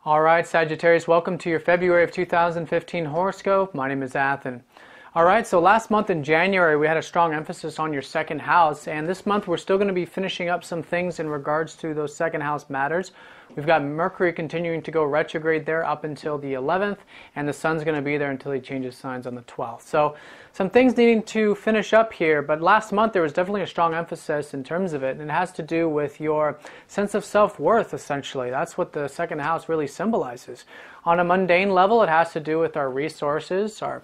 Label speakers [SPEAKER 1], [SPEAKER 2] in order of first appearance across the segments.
[SPEAKER 1] All right, Sagittarius, welcome to your February of 2015 horoscope. My name is Athen. All right, so last month in January, we had a strong emphasis on your second house, and this month we're still going to be finishing up some things in regards to those second house matters. We've got Mercury continuing to go retrograde there up until the 11th, and the Sun's going to be there until he changes signs on the 12th. So some things needing to finish up here, but last month there was definitely a strong emphasis in terms of it, and it has to do with your sense of self-worth, essentially. That's what the second house really symbolizes. On a mundane level, it has to do with our resources, our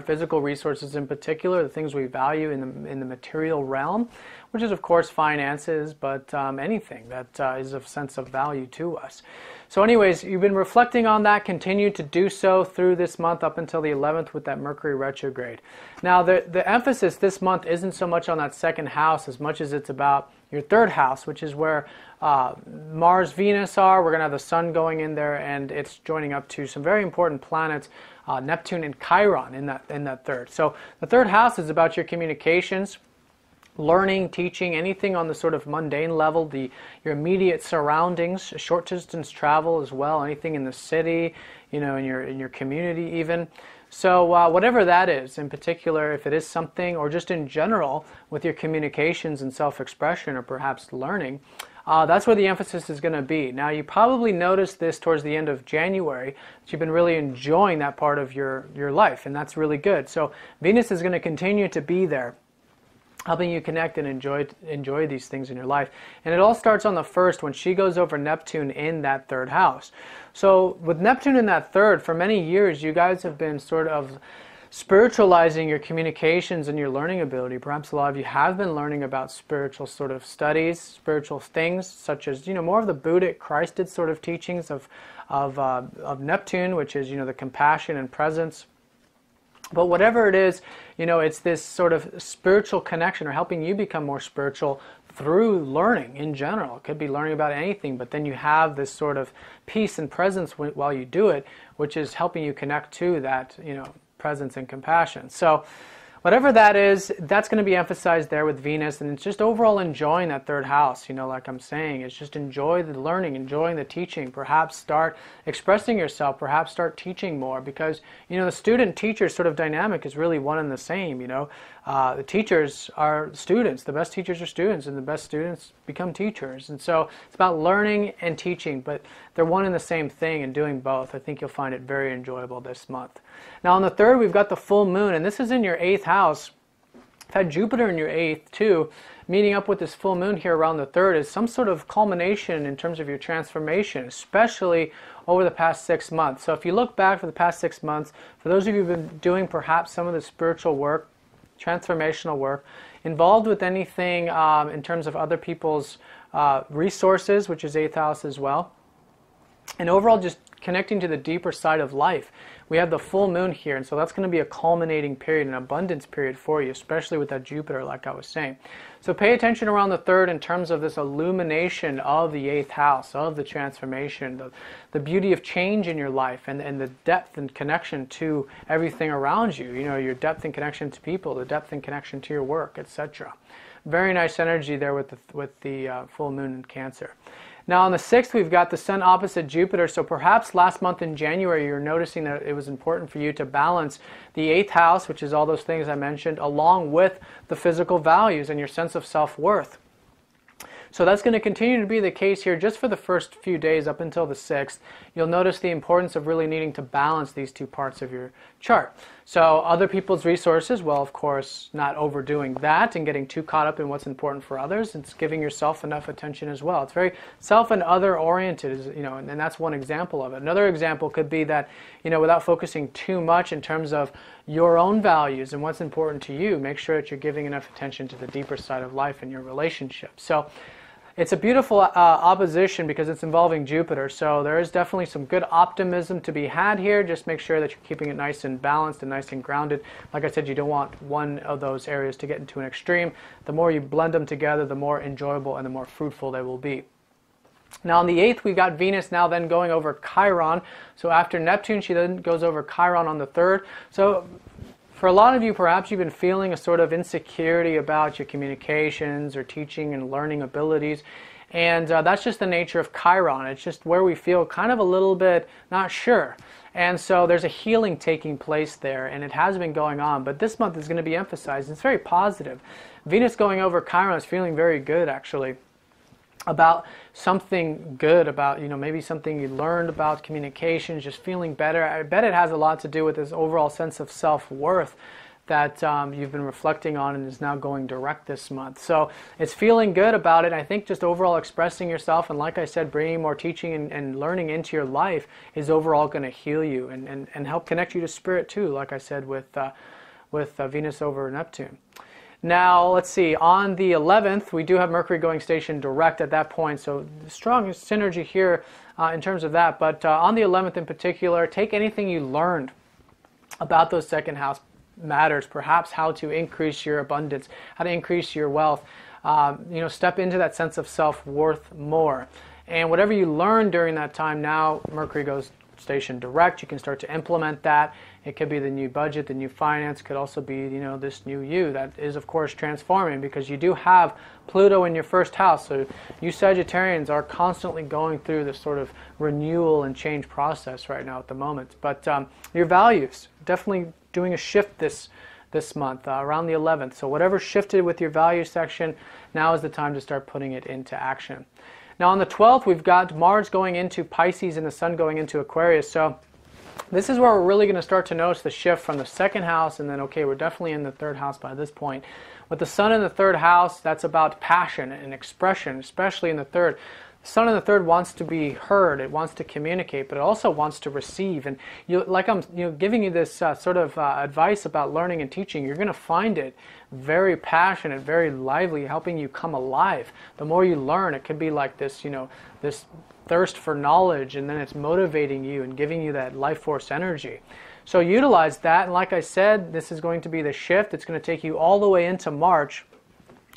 [SPEAKER 1] physical resources in particular, the things we value in the material realm, which is of course finances, but anything that is of sense of value to us. So anyways, you've been reflecting on that, continue to do so through this month up until the 11th with that Mercury retrograde. Now the emphasis this month isn't so much on that second house as much as it's about your third house, which is where Mars, Venus are. We're going to have the Sun going in there, and it's joining up to some very important planets, Neptune and Chiron in that third. So the third house is about your communications, learning, teaching, anything on the sort of mundane level, your immediate surroundings, short distance travel as well, anything in the city, in your community even. So whatever that is, in particular, if it is something, or just in general with your communications and self-expression, or perhaps learning, that's where the emphasis is going to be. Now, you probably noticed this towards the end of January, that you've been really enjoying that part of your life, and that's really good. So Venus is going to continue to be there, helping you connect and enjoy these things in your life. And it all starts on the 1st when she goes over Neptune in that third house. So with Neptune in that third, for many years, you guys have been sort of spiritualizing your communications and your learning ability. Perhaps a lot of you have been learning about spiritual sort of studies, spiritual things, such as, more of the Buddhic, Christed sort of teachings of Neptune, which is, the compassion and presence. But whatever it is, it's this sort of spiritual connection, or helping you become more spiritual through learning in general. It could be learning about anything, but then you have this sort of peace and presence while you do it, which is helping you connect to that, presence and compassion. So whatever that is, that's going to be emphasized there with Venus, and it's just overall enjoying that third house, like I'm saying. It's just enjoy the learning, enjoying the teaching, perhaps start expressing yourself, perhaps start teaching more, because, the student-teacher sort of dynamic is really one and the same, The teachers are students, the best teachers are students, and the best students become teachers. And so it's about learning and teaching, but they're one and the same thing, and doing both. I think you'll find it very enjoyable this month. Now on the 3rd, we've got the full moon, and this is in your 8th house. You've had Jupiter in your 8th too. Meeting up with this full moon here around the 3rd is some sort of culmination in terms of your transformation, especially over the past 6 months. So if you look back for the past 6 months, for those of you who've been doing perhaps some of the spiritual work, transformational work, involved with anything in terms of other people's resources, which is 8th house as well, and overall just connecting to the deeper side of life. We have the full moon here, and so that's going to be a culminating period, an abundance period for you, especially with that Jupiter, like I was saying. So pay attention around the 3rd in terms of this illumination of the 8th house, of the transformation, the beauty of change in your life, and the depth and connection to everything around you. Your depth and connection to people, the depth and connection to your work, etc. Very nice energy there with the full moon in Cancer. Now on the 6th, we've got the Sun opposite Jupiter, so perhaps last month in January you're noticing that it was important for you to balance the 8th house, which is all those things I mentioned, along with the physical values and your sense of self-worth. So that's going to continue to be the case here just for the first few days up until the 6th. You'll notice the importance of really needing to balance these two parts of your chart. So other people's resources, well, of course, not overdoing that and getting too caught up in what's important for others. It's giving yourself enough attention as well. It's very self and other oriented, and that's one example of it. Another example could be that, without focusing too much in terms of your own values and what's important to you, make sure that you're giving enough attention to the deeper side of life and your relationships. So it's a beautiful opposition because it's involving Jupiter, so there is definitely some good optimism to be had here. Just make sure that you're keeping it nice and balanced and nice and grounded. Like I said, you don't want one of those areas to get into an extreme. The more you blend them together, the more enjoyable and the more fruitful they will be. Now on the 8th, we've got Venus now then going over Chiron. So after Neptune, she then goes over Chiron on the 3rd. So for a lot of you, perhaps you've been feeling a sort of insecurity about your communications or teaching and learning abilities. And that's just the nature of Chiron. It's just where we feel kind of a little bit not sure. And so there's a healing taking place there, and it has been going on. But this month is going to be emphasized. It's very positive. Venus going over Chiron is feeling very good, actually, about something good, about, you know, maybe something you learned about communications, just feeling better. I bet it has a lot to do with this overall sense of self-worth that you've been reflecting on and is now going direct this month. So it's feeling good about it. I think just overall expressing yourself, and like I said, bringing more teaching and learning into your life is overall going to heal you and help connect you to spirit too, like I said with Venus over Neptune. Now, let's see, on the 11th, we do have Mercury going station direct at that point, so strong synergy here in terms of that. But on the 11th in particular, take anything you learned about those second house matters, perhaps how to increase your abundance, how to increase your wealth, you know, step into that sense of self-worth more. And whatever you learn during that time, now Mercury goes station direct, you can start to implement that. It could be the new budget, the new finance, could also be, you know, this new you that is of course transforming, because you do have Pluto in your first house. So you Sagittarians are constantly going through this sort of renewal and change process right now at the moment. But your values, definitely doing a shift this month around the 11th. So whatever shifted with your value section, now is the time to start putting it into action. Now on the 12th, we've got Mars going into Pisces and the Sun going into Aquarius. So this is where we're really going to start to notice the shift from the second house, and then, okay, we're definitely in the third house by this point. With the Sun in the third house, that's about passion and expression, especially in the third. The Sun in the third wants to be heard, it wants to communicate, but it also wants to receive. And like I'm giving you this sort of advice about learning and teaching, you're going to find it very passionate, very lively, helping you come alive. The more you learn, it could be like this, you know, this thirst for knowledge, and then it's motivating you and giving you that life force energy. So utilize that, and like I said, this is going to be the shift. It's going to take you all the way into March.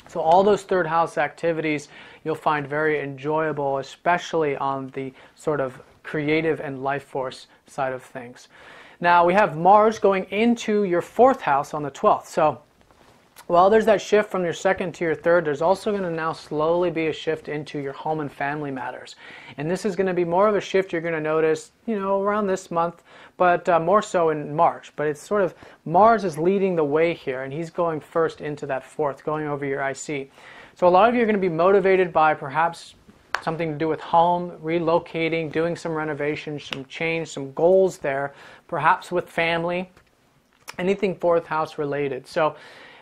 [SPEAKER 1] So all those third house activities you'll find very enjoyable, especially on the sort of creative and life force side of things. Now we have Mars going into your fourth house on the 12th. So while there's that shift from your second to your third, there's also going to now slowly be a shift into your home and family matters. And this is going to be more of a shift you're going to notice, you know, around this month, but more so in March. But it's sort of, Mars is leading the way here, and he's going first into that fourth, going over your IC. So a lot of you are going to be motivated by perhaps something to do with home, relocating, doing some renovations, some change, some goals there, perhaps with family, anything fourth house related. So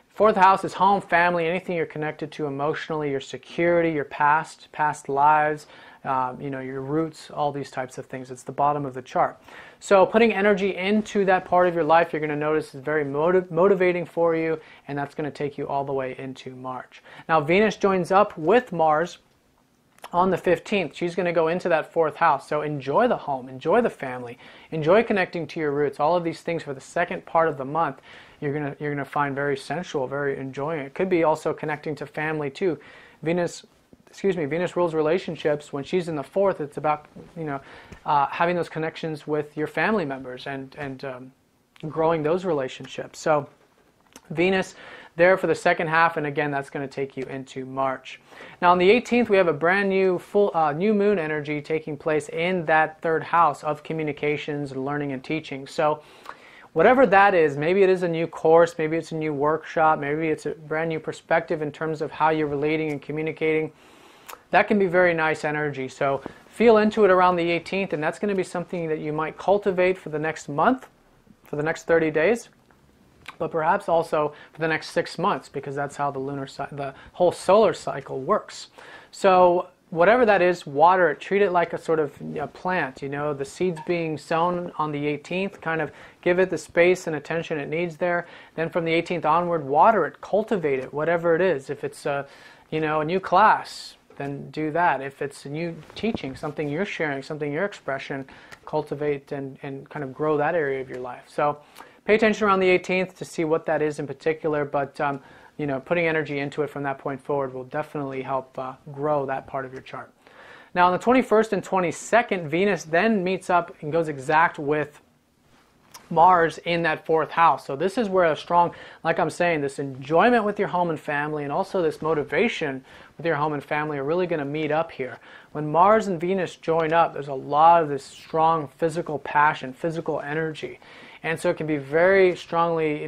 [SPEAKER 1] fourth house is home, family, anything you're connected to emotionally, your security, your past lives, you know, your roots, all these types of things. It's the bottom of the chart. So putting energy into that part of your life, you're going to notice is very motivating for you, and that's going to take you all the way into March. Now Venus joins up with Mars on the 15th. She's going to go into that fourth house. So enjoy the home, enjoy the family, enjoy connecting to your roots. All of these things for the second part of the month, you're gonna find very sensual, very enjoying. It could be also connecting to family too. Venus rules relationships. When she's in the fourth, it's about, you know, having those connections with your family members and growing those relationships. So Venus there for the second half, and again, that's going to take you into March. Now on the 18th, we have a brand new full new moon energy taking place in that third house of communications, learning, and teaching. So whatever that is, maybe it is a new course, maybe it's a new workshop, maybe it's a brand new perspective in terms of how you're relating and communicating. That can be very nice energy. So feel into it around the 18th, and that's going to be something that you might cultivate for the next month, for the next 30 days, but perhaps also for the next 6 months, because that's how the whole solar cycle works. So whatever that is, water it, treat it like a sort of plant, you know, the seeds being sown on the 18th, kind of give it the space and attention it needs there. Then from the 18th onward, water it, cultivate it, whatever it is. If it's a, you know, a new class, then do that. If it's a new teaching, something you're sharing, something your expression, cultivate and kind of grow that area of your life. So pay attention around the 18th to see what that is in particular, but you know, putting energy into it from that point forward will definitely help grow that part of your chart. Now on the 21st and 22nd, Venus then meets up and goes exact with Mars in that fourth house. So this is where a strong, like I'm saying, this enjoyment with your home and family, and also this motivation with your home and family are really going to meet up here. When Mars and Venus join up, there's a lot of this strong physical passion, physical energy. And so it can be very strongly,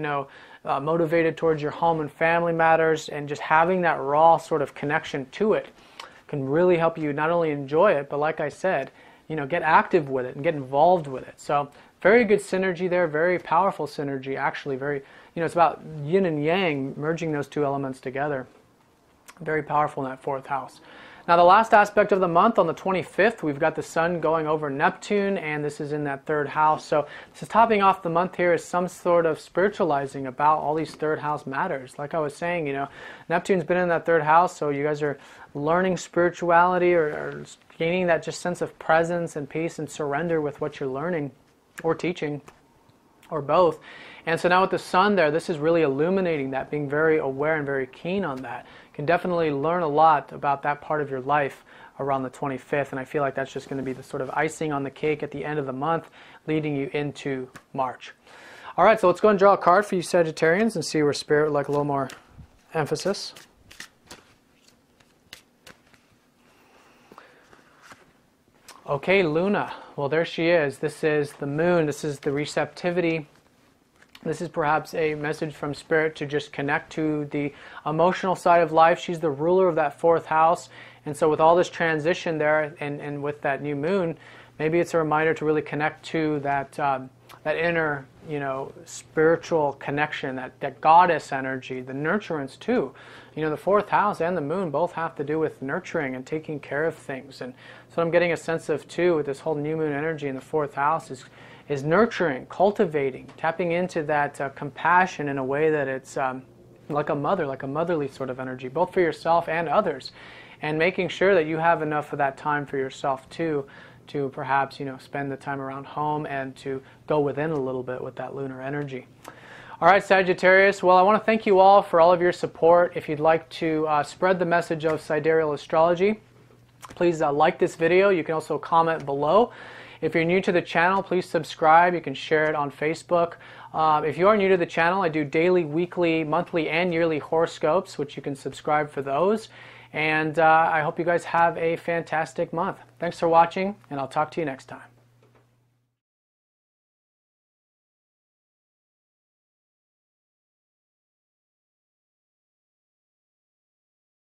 [SPEAKER 1] motivated towards your home and family matters, and just having that raw sort of connection to it can really help you not only enjoy it, but like I said, get active with it and get involved with it. So very good synergy there, very powerful synergy, actually. Very, it's about yin and yang, merging those two elements together. Very powerful in that fourth house. Now the last aspect of the month, on the 25th, we've got the sun going over Neptune, and this is in that third house. So this is topping off the month here, is some sort of spiritualizing about all these third house matters. Like I was saying, Neptune's been in that third house, so you guys are learning spirituality or gaining that just sense of presence and peace and surrender with what you're learning or teaching, or both. And so now with the sun there, this is really illuminating that, being very aware and very keen on that. You can definitely learn a lot about that part of your life around the 25th, and I feel like that's just going to be the sort of icing on the cake at the end of the month, leading you into March. All right, so let's go and draw a card for you Sagittarians and see where Spirit would like a little more emphasis. Okay, Luna. Well, there she is. This is the moon. This is the receptivity. This is perhaps a message from Spirit to just connect to the emotional side of life. She's the ruler of that fourth house. And so with all this transition there and with that new moon, maybe it's a reminder to really connect to that that inner, spiritual connection, that goddess energy, the nurturance too. The fourth house and the moon both have to do with nurturing and taking care of things. And so I'm getting a sense of too, with this whole new moon energy in the fourth house, is nurturing, cultivating, tapping into that compassion in a way that it's like a mother, like a motherly sort of energy, both for yourself and others, and making sure that you have enough of that time for yourself too, to perhaps spend the time around home and to go within a little bit with that lunar energy. All right, Sagittarius, well, I want to thank you all for all of your support. If you'd like to spread the message of Sidereal Astrology, please like this video. You can also comment below. If you're new to the channel, please subscribe. You can share it on Facebook. If you are new to the channel, I do daily, weekly, monthly, and yearly horoscopes, which you can subscribe for those. And I hope you guys have a fantastic month. Thanks for watching, and I'll talk to you next time.